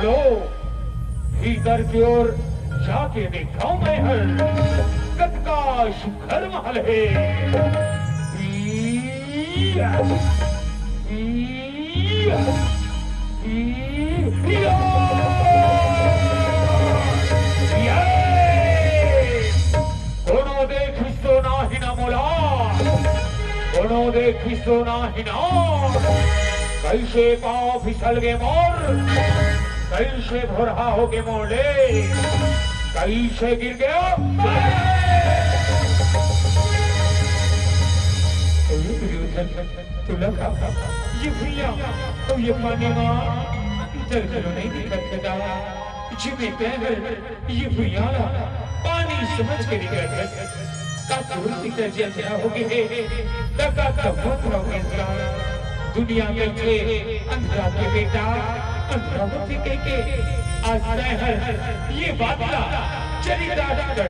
चलो भीतर की ओर जाके देखा हूं मैं हर कद का शिखर महल है। कोनो देखिसो ना हिना मोला, कोनो देखिसो ना हिना, कैसे पाँव फिसल गे मोर, कैसे भोरहा हो गे मोले, कैसे गिर गया ये भैया तो ये पानी माँ इधर क्यों नहीं दिखता जिम्मे पैर ये भैया पानी समझ के निकल का पूरी दिखता जैसा हो गए तका बहुत रोगे दुनिया में थे अंधरा के बेटा अंधरा के आज ये बात चली